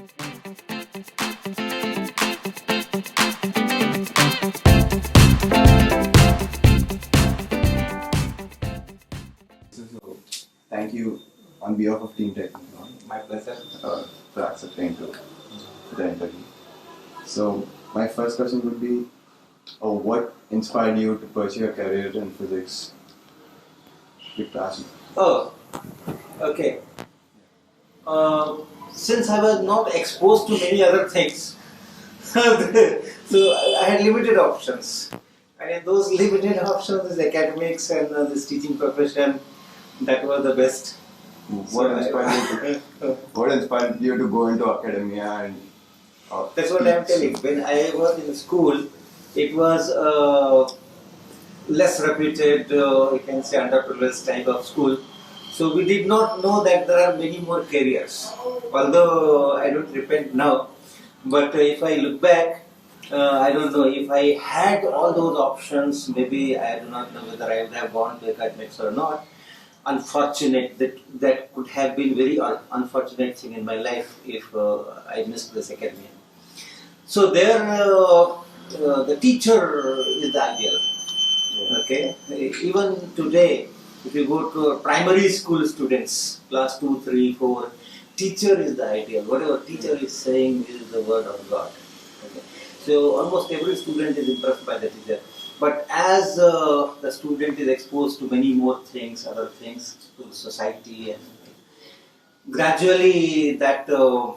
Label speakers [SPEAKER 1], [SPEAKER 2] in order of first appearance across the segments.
[SPEAKER 1] So, thank you on behalf of Team Tech
[SPEAKER 2] My pleasure.
[SPEAKER 1] for accepting to the interview. So, my first question would be, what inspired you to pursue a career in physics? Your passion.
[SPEAKER 2] Oh, okay. Since I was not exposed to many other things, so I had limited options. And in those limited options, is academics and this teaching profession, that was the best.
[SPEAKER 1] What inspired you to go into academia and
[SPEAKER 2] That's what I am telling. When I was in school, it was less reputed, you can say underprivileged type of school. So we did not know that there are many more careers. Although I don't repent now, but if I look back, I don't know if I had all those options. Maybe I do not know whether I would have gone to academics or not. Unfortunate that could have been very unfortunate thing in my life if I missed this academia. So there, the teacher is the ideal. Okay, even today, if you go to primary school students, class 2, 3, 4, teacher is the ideal. Whatever teacher is saying is the word of God. Okay. So almost every student is impressed by the teacher. But as the student is exposed to many more things, other things, to the society, and gradually the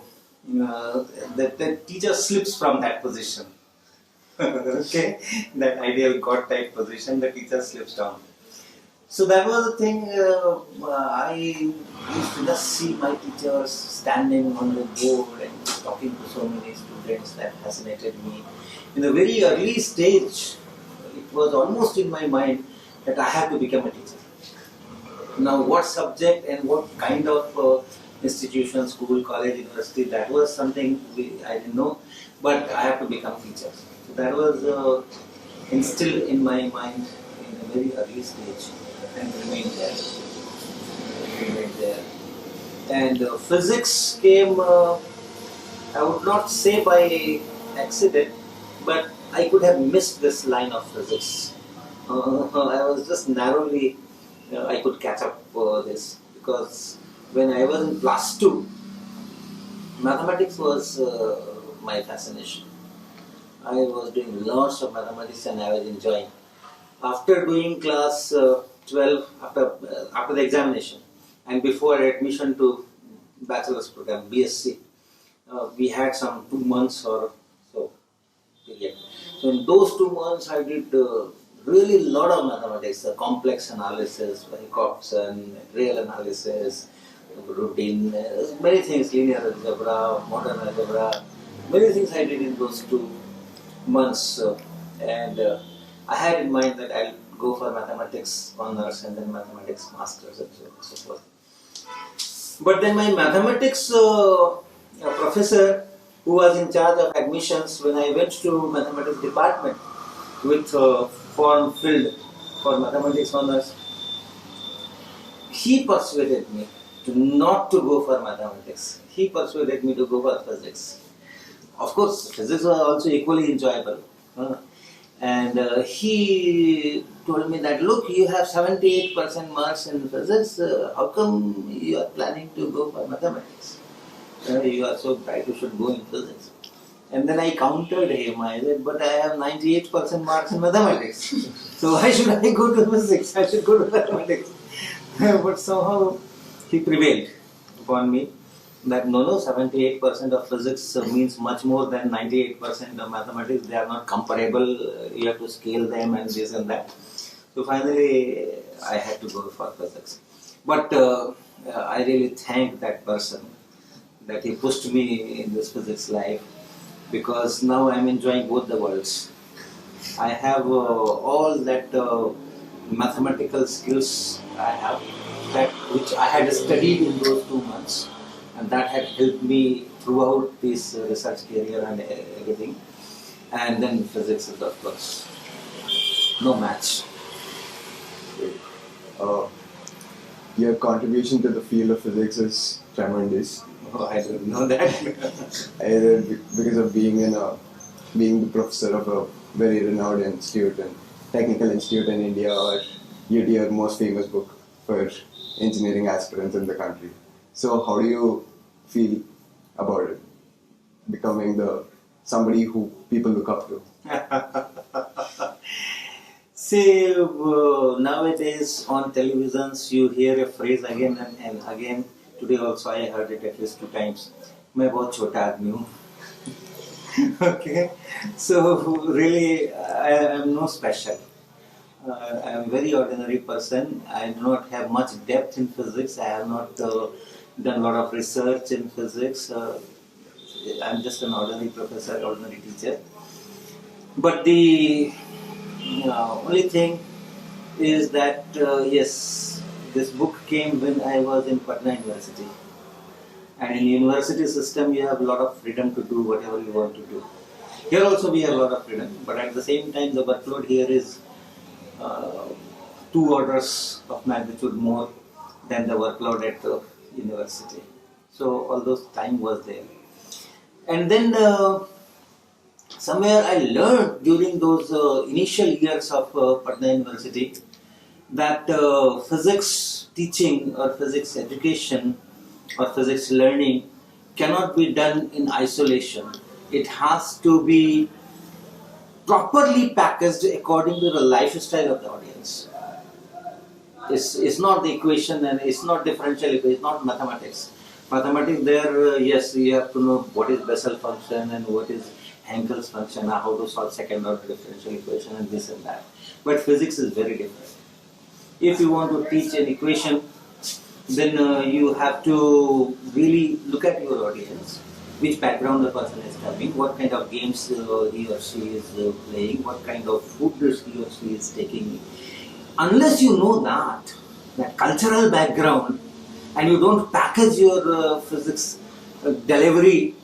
[SPEAKER 2] teacher slips from that position. Okay, that ideal God type position, the teacher slips down. So that was the thing. I used to just see my teachers standing on the board and talking to so many students. That fascinated me. In a very early stage, it was almost in my mind that I have to become a teacher. Now, what subject and what kind of institution, school, college, university, that was something I didn't know, but I have to become teacher. So that was instilled in my mind in a very early stage and remained there. And physics came, I would not say by accident, but I could have missed this line of physics. I was just narrowly, I could catch up this because when I was in class 2, mathematics was my fascination. I was doing lots of mathematics and I was enjoying. After doing class 12, after the examination and before admission to bachelor's program, BSc, we had some 2 months or so period. So in those 2 months I did really lot of mathematics, complex analysis, Wyckoff's and real analysis, routine, many things, linear algebra, modern algebra, many things I did in those 2 months. And I had in mind that I'll go for mathematics honors and then mathematics masters and so forth. But then my mathematics professor, who was in charge of admissions when I went to mathematics department with form filled for mathematics honors, he persuaded me not to go for mathematics. He persuaded me to go for physics. Of course, physics was also equally enjoyable. And he told me that, look, you have 78% marks in physics, how come you are planning to go for mathematics? You are so bright, you should go in physics. And then I countered him, I said, but I have 98% marks in mathematics. So why should I go to physics? I should go to mathematics. But somehow he prevailed upon me. That no, 78% of physics means much more than 98% of mathematics. They are not comparable. You have to scale them and this and that. So finally, I had to go for physics. But I really thank that person that he pushed me in this physics life, because now I am enjoying both the worlds. I have all that mathematical skills I have, that which I had studied in those 2 months. And that had helped me throughout this research career and everything. And then physics is, of course, no match.
[SPEAKER 1] Your contribution to the field of physics is tremendous.
[SPEAKER 2] Oh, I don't know that.
[SPEAKER 1] Either because of being the professor of a very renowned institute and technical institute in India, or your most famous book for engineering aspirants in the country. So how do you feel about it? Becoming the somebody who people look up to.
[SPEAKER 2] See, nowadays on televisions you hear a phrase again and again. Today also I heard it at least 2 times. मैं बहुत छोटा आदमी हूँ. Okay, so really I am no special. I am a very ordinary person. I do not have much depth in physics. I have not done a lot of research in physics. I'm just an ordinary professor, ordinary teacher. But the only thing is that yes, this book came when I was in Patna University. And in university system, you have a lot of freedom to do whatever you want to do. Here also we have a lot of freedom, but at the same time, the workload here is 2 orders of magnitude more than the workload at the university. So all those time was there. And then somewhere I learned during those initial years of Patna University that physics teaching or physics education or physics learning cannot be done in isolation. It has to be properly packaged according to the lifestyle of the audience. It's not the equation and it's not differential equation, it's not mathematics. Mathematics there, yes, you have to know what is Bessel function and what is Hankel's function, how to solve second order differential equation and this and that. But physics is very different. If you want to teach an equation, then you have to really look at your audience, which background the person is coming, what kind of games he or she is playing, what kind of food he or she is taking. Unless you know that cultural background, and you don't package your physics delivery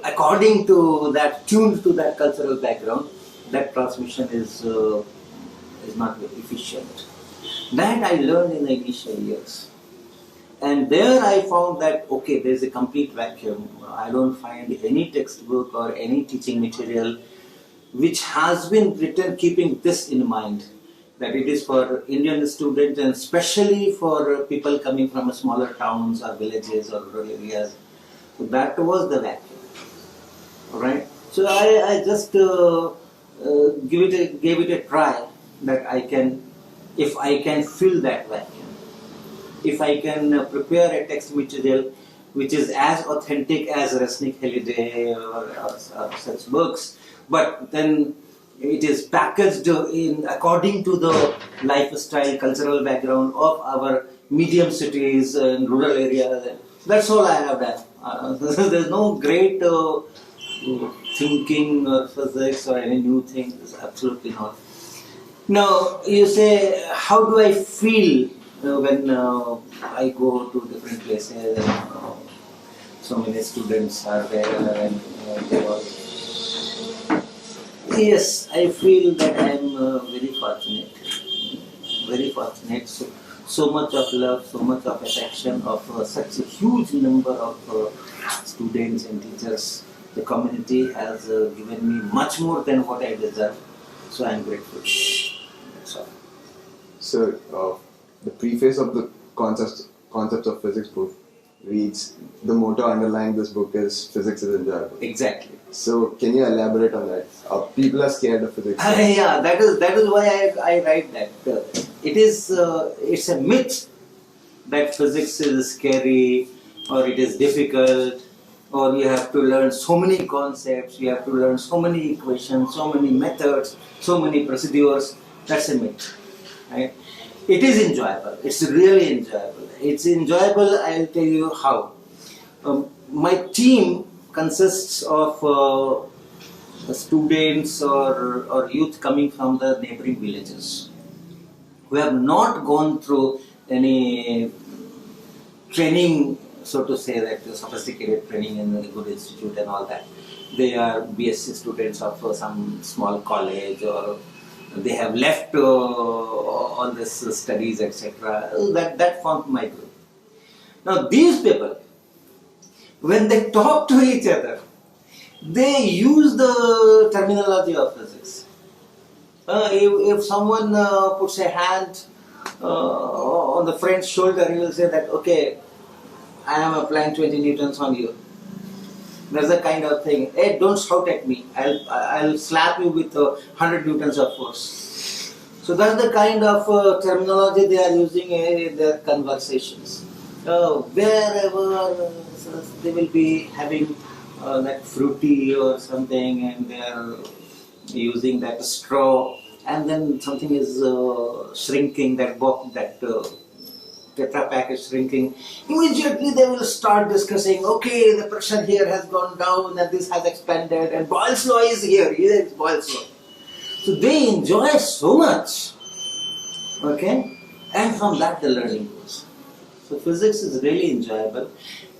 [SPEAKER 2] according to that, tuned to that cultural background, that transmission is not very efficient. That I learned in the initial years. And there I found that, okay, there is a complete vacuum. I don't find any textbook or any teaching material which has been written keeping this in mind, that it is for Indian students and especially for people coming from smaller towns or villages or rural areas. So that was the vacuum. Alright? So I just gave it a try that I can, if I can fill that vacuum. If I can prepare a text material which is as authentic as Resnick Halliday or such books, but then it is packaged in according to the lifestyle, cultural background of our medium cities and rural areas. That's all I have done. There's no great thinking or physics or any new thing. Absolutely not. Now you say, how do I feel when I go to different places and so many students are there and they all. Yes, I feel that I am very fortunate. Very fortunate. So much of love, so much of affection of such a huge number of students and teachers. The community has given me much more than what I deserve. So I am grateful. That's all.
[SPEAKER 1] So, the preface of the concepts of physics book reads, the motto underlying this book is physics is enjoyable.
[SPEAKER 2] Exactly.
[SPEAKER 1] So can you elaborate on that? People are scared of physics.
[SPEAKER 2] Yeah, that is why I write that. It's a myth that physics is scary or it is difficult or you have to learn so many concepts, you have to learn so many equations, so many methods, so many procedures. That's a myth, right? It is enjoyable. It's really enjoyable. It's enjoyable, I'll tell you how. My team consists of students or youth coming from the neighboring villages who have not gone through any training, so to say, that sophisticated training in a good institute and all that. They are BSc students of some small college, or they have left all this studies, etc. That formed my group. Now these people when they talk to each other, they use the terminology of physics. If someone puts a hand on the friend's shoulder, he will say that, okay, I am applying 20 newtons on you. There's a kind of thing. Hey, don't shout at me. I'll slap you with 100 newtons of force. So that's the kind of terminology they are using in their conversations. Wherever they will be having that fruity or something, and they are using that straw, and then something is shrinking, that Tetra Pak is shrinking, immediately they will start discussing, okay, the pressure here has gone down and this has expanded and Boyle's law is here is Boyle's law. So they enjoy so much, okay, and from that the learning goes. So physics is really enjoyable.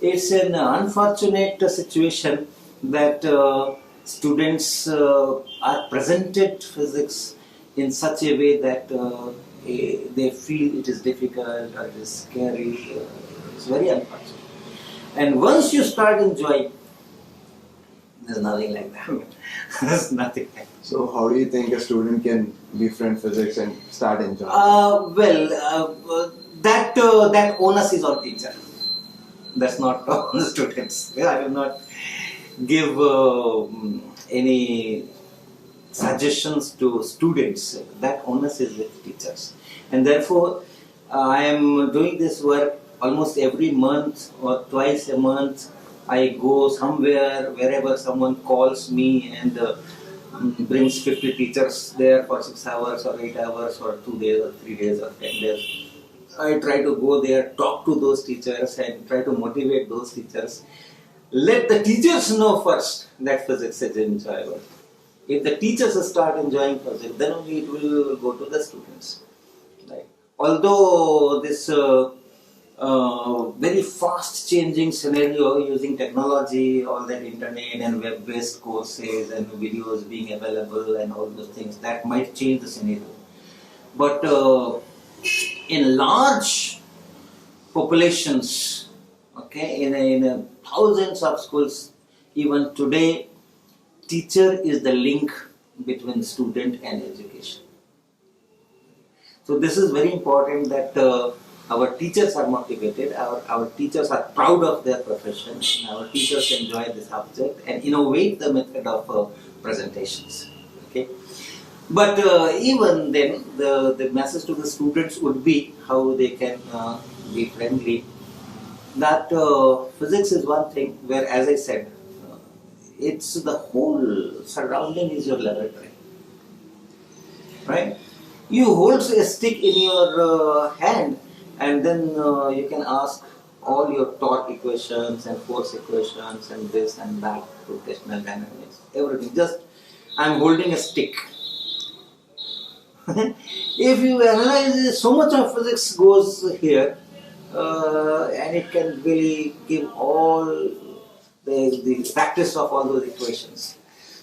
[SPEAKER 2] It's an unfortunate situation that students are presented physics in such a way that they feel it is difficult or it is scary. It's very unfortunate. And once you start enjoying, there's nothing like that. There's nothing like that.
[SPEAKER 1] So how do you think a student can befriend physics and start enjoying?
[SPEAKER 2] That onus is on teacher. That's not on the students. I will not give any suggestions to students. That onus is with teachers, and therefore I am doing this work almost every month or twice a month. I go somewhere, wherever someone calls me and brings 50 teachers there for 6 hours or 8 hours or 2 days or 3 days or 10 days. I try to go there, talk to those teachers and try to motivate those teachers. Let the teachers know first that physics is enjoyable. If the teachers start enjoying physics, then only it will go to the students. Right? Although this very fast changing scenario using technology, all that internet and web based courses and videos being available and all those things, that might change the scenario. But in large populations, okay, in thousands of schools, even today, teacher is the link between student and education. So this is very important that our teachers are motivated, our teachers are proud of their profession, and our teachers enjoy the subject and innovate the method of presentations. Okay. But even then, the message to the students would be how they can be friendly. That physics is one thing where, as I said, it's the whole surrounding is your laboratory, right? You hold a stick in your hand, and then you can ask all your torque equations and force equations and this and that, rotational dynamics, everything. Just I'm holding a stick. If you analyze, so much of physics goes here, and it can really give all the practice of all those equations.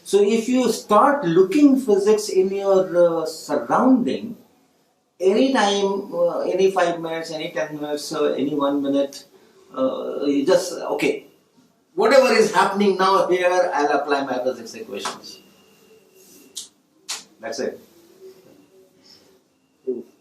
[SPEAKER 2] So if you start looking physics in your surrounding, any time, any 5 minutes, any 10 minutes, any 1 minute, you just, okay, whatever is happening now here, I'll apply my physics equations. That's it.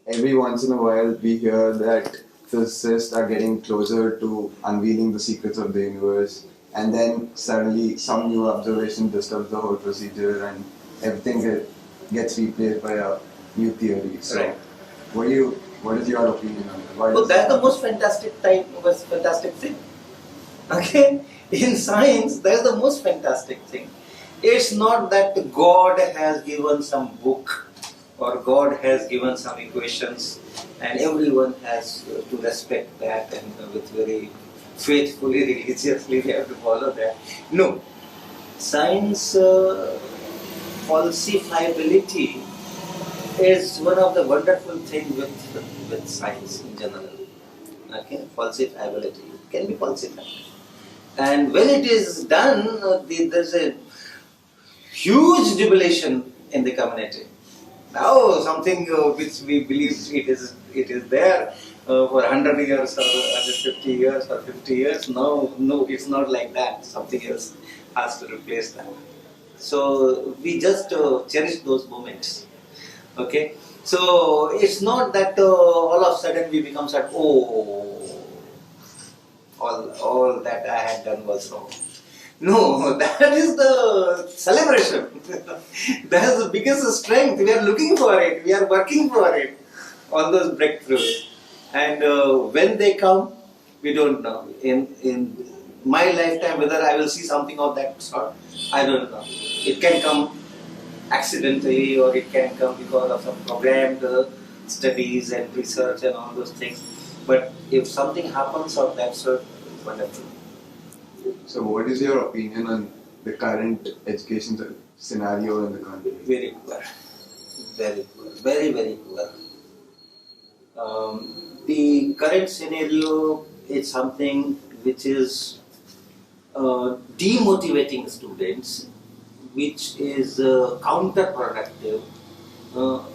[SPEAKER 1] Every once in a while we hear that physicists are getting closer to unveiling the secrets of the universe, and then suddenly some new observation disturbs the whole procedure and everything gets replaced by a new theory. So
[SPEAKER 2] right.
[SPEAKER 1] What is your opinion on that?
[SPEAKER 2] Well, that's the most fantastic thing. Okay? In science, that's the most fantastic thing. It's not that God has given some book or God has given some equations and everyone has to respect that and with very faithfully, religiously they have to follow that. No. Science falsifiability is one of the wonderful things with science in general. Okay? Falsifiability. It can be falsified. And when it is done, there's a huge jubilation in the community. Now something which we believe it is there, for 100 years or 150 years or 50 years. No, it's not like that. Something else has to replace that. So we just cherish those moments. Okay, so it's not that all of a sudden we become sad. Oh, all that I had done was wrong. No, that is the celebration. That is the biggest strength. We are looking for it. We are working for it. All those breakthroughs, and when they come, we don't know. In my lifetime, whether I will see something of that sort, I don't know. It can come accidentally, or it can come because of some programmed studies and research and all those things. But if something happens of that sort, it's wonderful.
[SPEAKER 1] So, what is your opinion on the current education scenario in the country?
[SPEAKER 2] Very poor, very poor, very very poor. The current scenario is something which is demotivating students, which is counterproductive.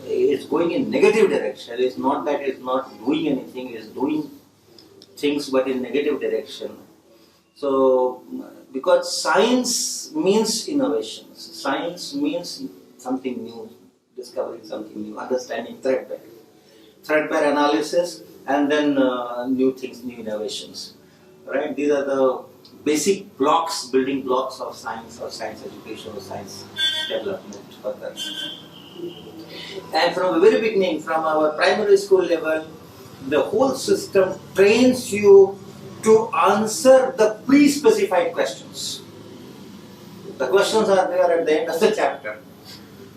[SPEAKER 2] It's going in negative direction. It's not that it's not doing anything, it's doing things but in negative direction. So, because science means innovations, science means something new, discovering something new, understanding threadbare analysis, and then new things, new innovations. Right? These are the basic blocks, building blocks of science or science education or science development further. And from the very beginning, from our primary school level, the whole system trains you to answer the pre-specified questions. The questions are there at the end of the chapter,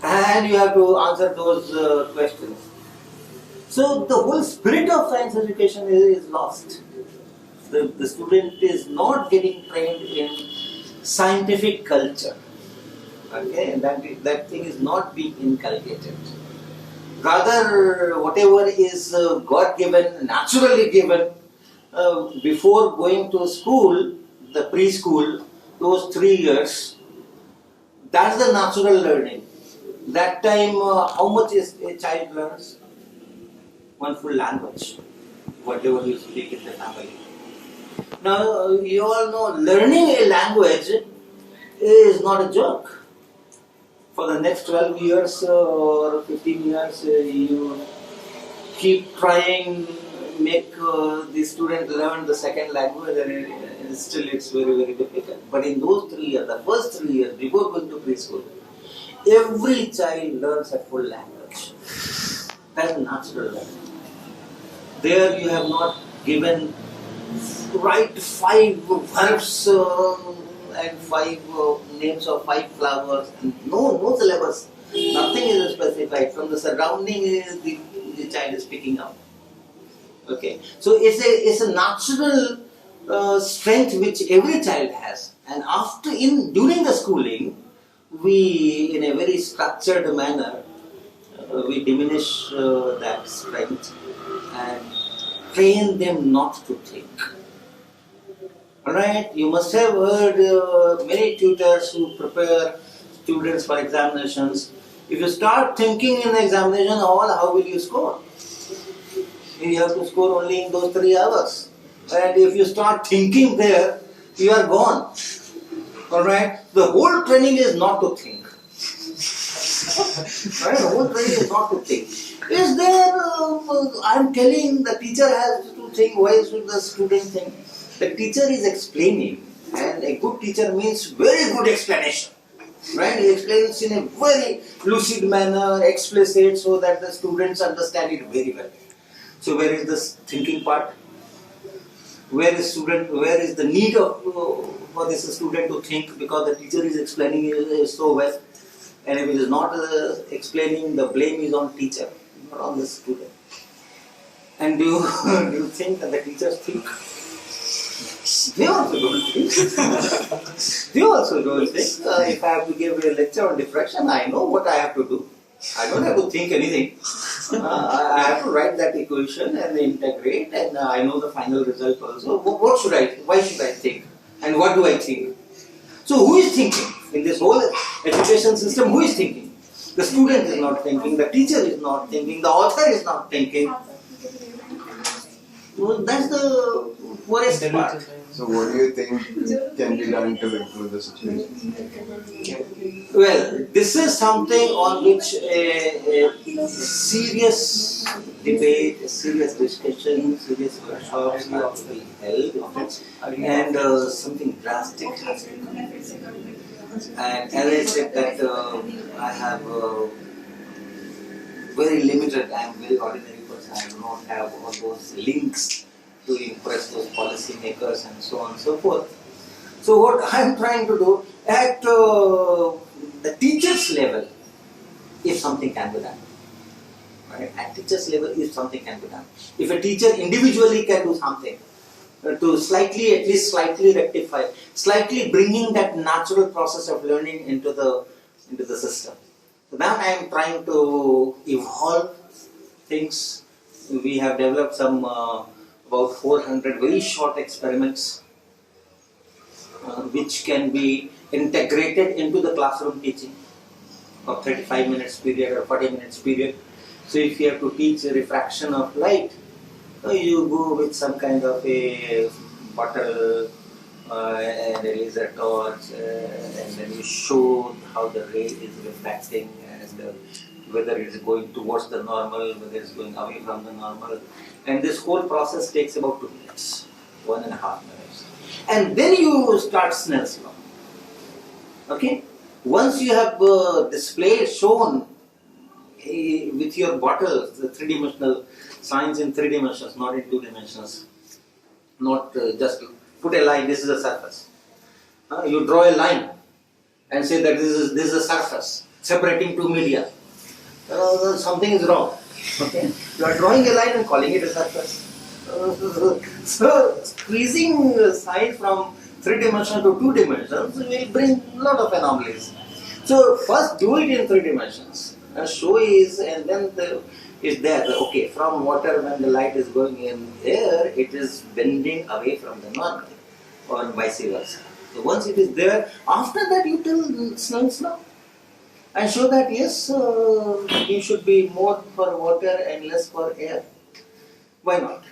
[SPEAKER 2] and you have to answer those questions. So the whole spirit of science education is lost. The student is not getting trained in scientific culture. Okay, and that thing is not being inculcated. Rather, whatever is God-given, naturally given, before going to school, the preschool, those 3 years, that's the natural learning. That time, how much is a child learns? One full language, whatever you speak in the family. Now, you all know, learning a language is not a joke. For the next 12 years or 15 years, you keep trying, make the student learn the second language, and still it's very, very difficult. But in those 3 years, the first 3 years, before going to preschool, every child learns a full language. That's natural learning. There you have not given write 5 verbs and 5 names of 5 flowers, and no syllabus. Nothing is specified. From the surrounding, the child is picking up. Okay, so it's a natural strength which every child has, and during the schooling, we in a very structured manner we diminish that strength and train them not to think. Alright, you must have heard many tutors who prepare students for examinations. If you start thinking in the examination hall, how will you score? You have to score only in those 3 hours. And if you start thinking there, you are gone. Alright, the whole training is not to think. Right? The whole training is not to think. Is there, I am telling the teacher has to think, why should the student think? The teacher is explaining, and a good teacher means very good explanation. Right? He explains in a very lucid manner, explicit, so that the students understand it very well. So where is this thinking part? Where is the need for this student to think, because the teacher is explaining it so well? And if it is not explaining, the blame is on teacher, not on the student. And do you think that the teachers think? They also don't think. They also don't think. If I have to give a lecture on diffraction, I know what I have to do. I don't have to think anything. I have to write that equation and integrate, and I know the final result also. What should I think? Why should I think? And what do I think? So who is thinking? In this whole education system, who is thinking? The student is not thinking, the teacher is not thinking, the author is not thinking. Well, that's the worst part.
[SPEAKER 1] So what do you think can be done to improve the situation?
[SPEAKER 2] Well, this is something on which a serious debate, a serious discussion, serious workshops have to be held, and something drastic has to come. And as I said that I have very limited, I am very ordinary person, I do not have all those links to impress those policy makers and so on and so forth. So what I am trying to do at the teacher's level, if something can be done. Right? At teacher's level, if something can be done. If a teacher individually can do something to slightly, at least slightly rectify, slightly bringing that natural process of learning into the system. So now I am trying to evolve things. We have developed some about 400 very short experiments which can be integrated into the classroom teaching of 35 minutes period or 40 minutes period. So if you have to teach a refraction of light, you go with some kind of a bottle and a laser torch and then you show how the ray is refracting and whether it is going towards the normal, whether it is going away from the normal. And this whole process takes about 2 minutes, 1.5 minutes. And then you start Snell's law. Okay? Once you have shown with your bottles the three-dimensional science in 3 dimensions, not in 2 dimensions, not just put a line, this is a surface. You draw a line and say that this is a surface separating 2 media. Something is wrong. Okay? You are drawing a line and calling it a surface. So squeezing science from 3 dimensions to 2 dimensions will bring a lot of anomalies. So first do it in 3 dimensions. Show is, and then is there. Okay, from water when the light is going in air, it is bending away from the normal, or vice versa. So once it is there, after that you tell Snell's law and show that yes, you should be more for water and less for air. Why not?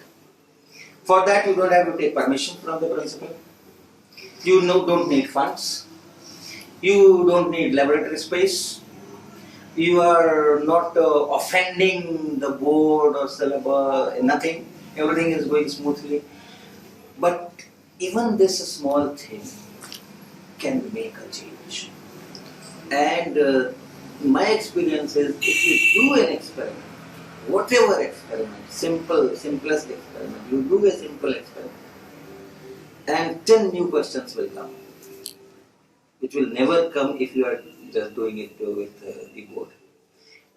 [SPEAKER 2] For that you don't have to take permission from the principal. You don't need funds. You don't need laboratory space. You are not offending the board or syllabus, nothing. Everything is going smoothly. But even this small thing can make a change. And my experience is, if you do an experiment, whatever experiment, simplest experiment, you do a simple experiment, and 10 new questions will come, which will never come if you are just doing it with the board.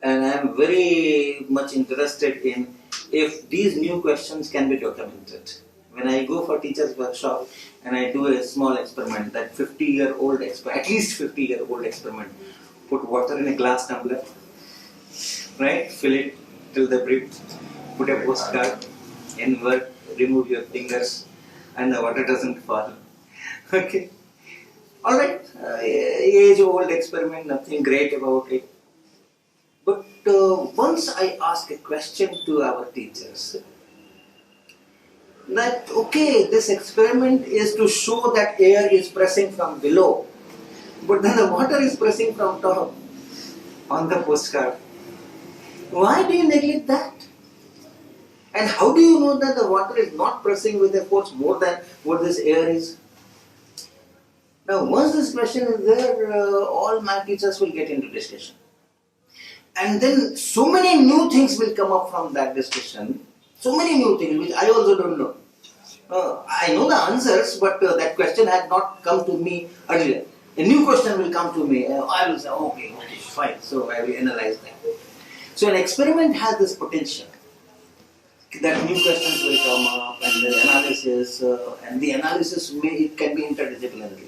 [SPEAKER 2] And I am very much interested in if these new questions can be documented. When I go for teachers' workshop and I do a small experiment, that 50-year-old experiment, at least 50-year-old experiment, put water in a glass tumbler, right? Fill it till the brim, put a postcard, invert, remove your fingers, and the water doesn't fall. Okay. Alright, age-old experiment, nothing great about it. But once I ask a question to our teachers, that okay, this experiment is to show that air is pressing from below, but then the water is pressing from top on the postcard. Why do you neglect that? And how do you know that the water is not pressing with a force more than what this air is? Now, once this question is there, all my teachers will get into discussion. And then so many new things will come up from that discussion. So many new things which I also don't know. I know the answers, but that question had not come to me earlier. A new question will come to me. I will say, okay, fine. So I will analyze that. So an experiment has this potential that new questions will come up, and the analysis, it can be interdisciplinary.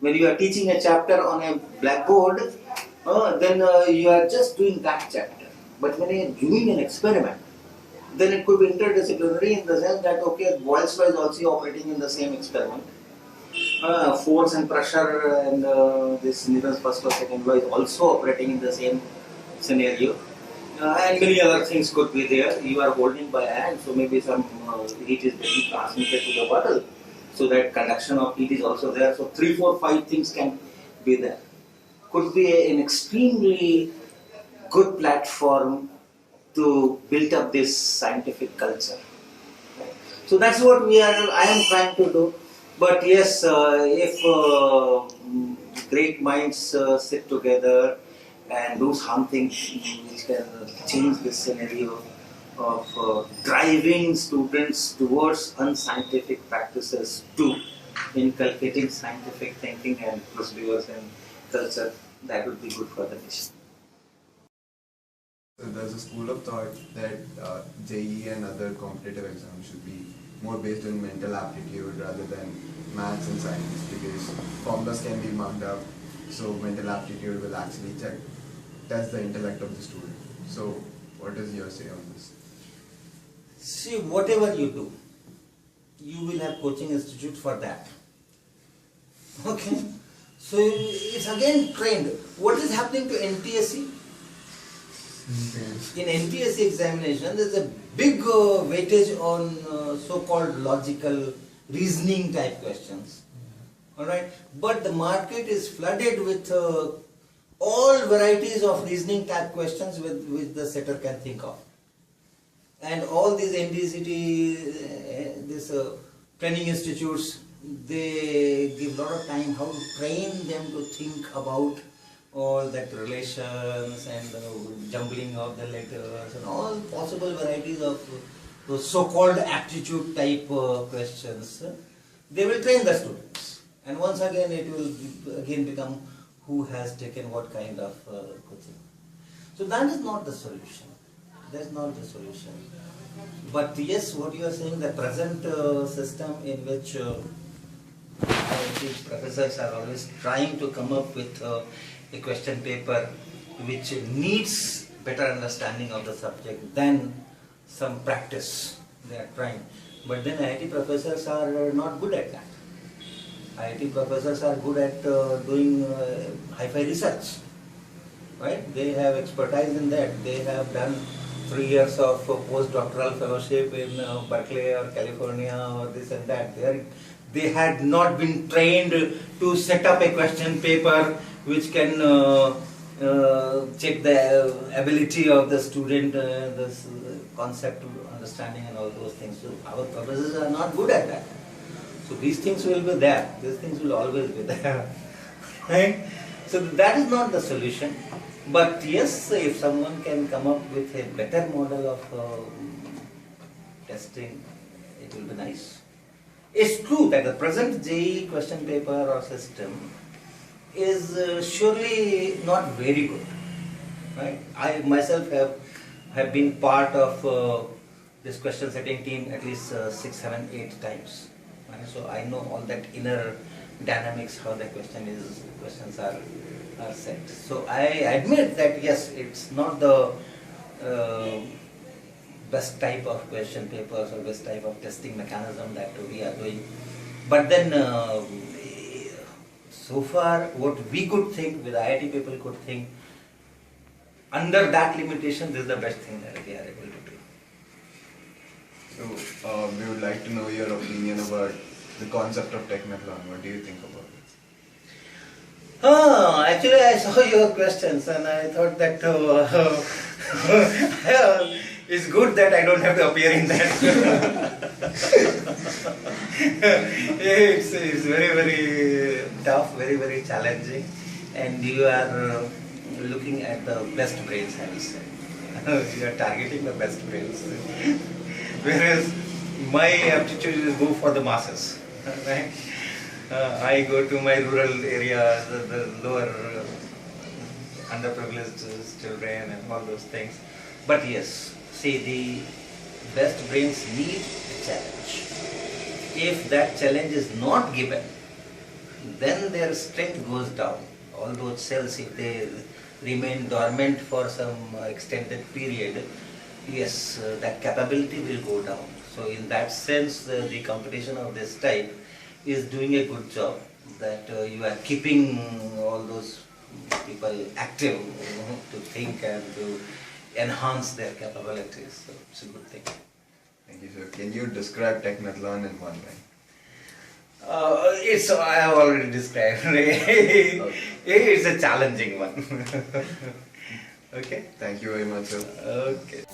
[SPEAKER 2] When you are teaching a chapter on a blackboard, then you are just doing that chapter. But when you are doing an experiment, then it could be interdisciplinary in the sense that, okay, Boyle's law is also operating in the same experiment. Force and pressure and this Newton's first or second law is also operating in the same scenario. and many other things could be there. You are holding by hand, so maybe some heat is being transmitted to the bottle, so that conduction of heat is also there. So 3, 4, 5 things can be there. Could be an extremely good platform to build up this scientific culture. So that's what I am trying to do. But yes, if great minds sit together and do something which can change this scenario of driving students towards unscientific practices to inculcating scientific thinking and procedures and culture, that would be good for the nation.
[SPEAKER 1] So there's a school of thought that JEE and other competitive exams should be more based on mental aptitude rather than maths and science, because formulas can be mugged up, so mental aptitude will actually test the intellect of the student. So what is your say on this?
[SPEAKER 2] See, whatever you do, you will have coaching institute for that. Okay? So it's again trained. What is happening to NTSE? In NTSE examination, there is a big weightage on so-called logical reasoning type questions. Alright? But the market is flooded with all varieties of reasoning type questions which the setter can think of. And all these NTSE, training institutes, they give a lot of time how to train them to think about all that relations and jumbling of the letters and all possible varieties of those so-called aptitude type questions. They will train the students, and once again it will again become who has taken what kind of coaching. So that is not the solution. That's not the solution. But yes, what you are saying, the present system in which IIT professors are always trying to come up with a question paper which needs better understanding of the subject than some practice. They are trying. But then IIT professors are not good at that. IIT professors are good at doing hi-fi research. Right? They have expertise in that. They have done 3 years of postdoctoral fellowship in Berkeley or California or this and that. They had not been trained to set up a question paper which can check the ability of the student, this concept understanding and all those things. So our professors are not good at that. So these things will be there. These things will always be there. Right? So that is not the solution. But yes, if someone can come up with a better model of testing, it will be nice. It's true that the present JEE question paper or system is surely not very good. Right? I myself have been part of this question setting team at least 6, 7, 8 times. Right? So I know all that inner dynamics, how the questions are set. So I admit that yes, it's not the best type of question papers or best type of testing mechanism that we are doing. But then so far what we could think, with IIT people could think, under that limitation this is the best thing that we are able to do.
[SPEAKER 1] So we would like to know your opinion about the concept of technathlon. What do you think about it?
[SPEAKER 2] Actually I saw your questions and I thought that it's good that I don't have to appear in that. It's very, very tough, very, very challenging, and you are looking at the best brains, I will say. You are targeting the best brains. Whereas my aptitude is go for the masses. Right? I go to my rural areas, the lower underprivileged children and all those things. But yes, see, the best brains need a challenge. If that challenge is not given, then their strength goes down. All those cells, if they remain dormant for some extended period, yes, that capability will go down. So in that sense, the competition of this type is doing a good job, that you are keeping all those people active to think and to enhance their capabilities. So it's a good thing.
[SPEAKER 1] Thank you, sir. Can you describe Technathlon in one line?
[SPEAKER 2] I have already described. It's a challenging one. Okay.
[SPEAKER 1] Thank you very much, sir.
[SPEAKER 2] Okay.